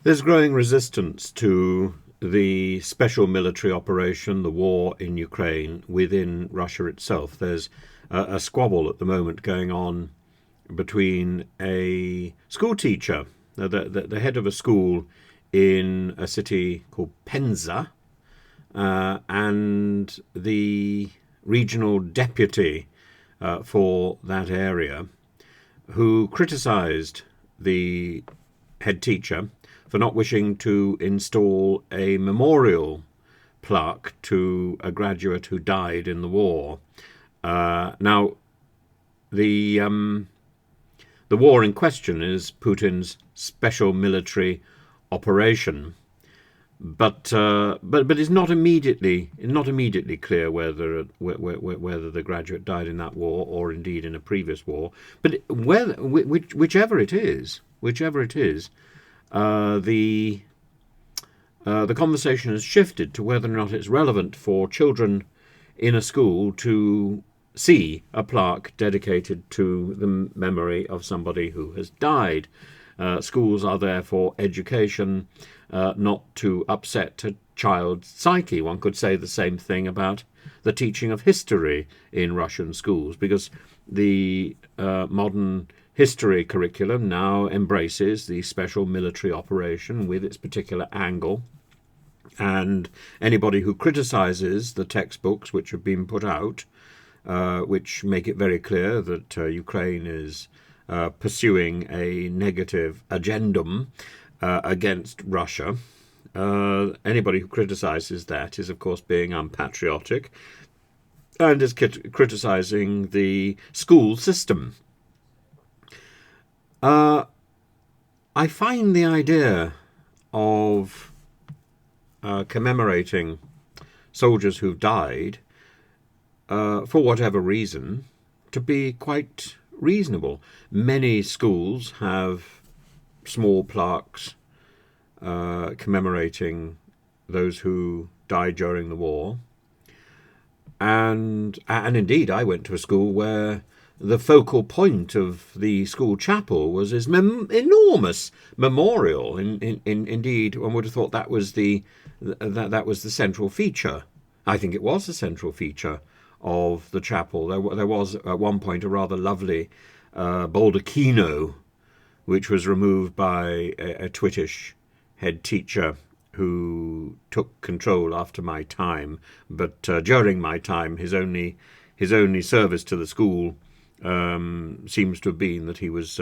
There's growing resistance to the special military operation, the war in Ukraine, within Russia itself. There's a squabble at the moment going on between a school teacher, the head of a school in a city called Penza, and the regional deputy for that area, who criticised the head teacher for not wishing to install a memorial plaque to a graduate who died in the war. Now, the war in question is Putin's special military operation, but it's not immediately clear whether the graduate died in that war or indeed in a previous war. But whichever it is, the conversation has shifted to whether or not it's relevant for children in a school to see a plaque dedicated to the memory of somebody who has died. Schools are there for education, not to upset a child's psyche. One could say the same thing about the teaching of history in Russian schools, because the modern history curriculum now embraces the special military operation with its particular angle. And anybody who criticizes the textbooks which have been put out, which make it very clear that Ukraine is pursuing a negative agendum against Russia, anybody who criticizes that is, of course, being unpatriotic and is criticizing the school system. I find the idea of commemorating soldiers who've died for whatever reason to be quite reasonable. Many schools have small plaques commemorating those who died during the war, and indeed I went to a school where the focal point of the school chapel was this enormous memorial. Indeed, one would have thought that was the central feature. I think it was the central feature of the chapel. There was at one point a rather lovely baldacchino, which was removed by a Twittish head teacher who took control after my time. But during my time, his only service to the school seems to have been that he was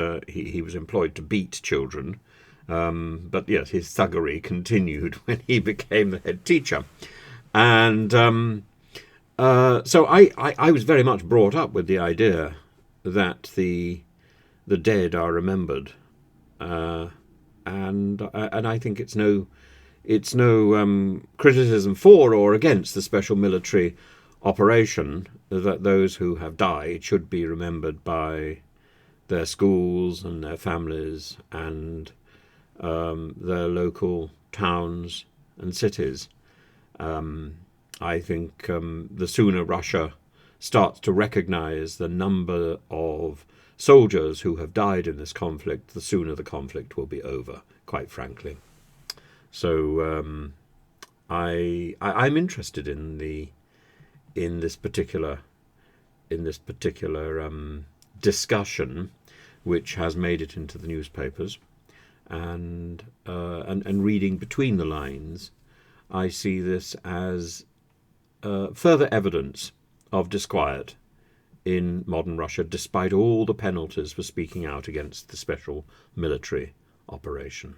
employed to beat children. But yes, his thuggery continued when he became the head teacher. And so I was very much brought up with the idea that the dead are remembered, and I think it's no criticism for or against the special military operation that those who have died should be remembered by their schools and their families and their local towns and cities. I think the sooner Russia starts to recognize the number of soldiers who have died in this conflict, the sooner the conflict will be over, quite frankly. So I'm interested in this particular discussion, which has made it into the newspapers, and reading between the lines, I see this as further evidence of disquiet in modern Russia, despite all the penalties for speaking out against the special military operation.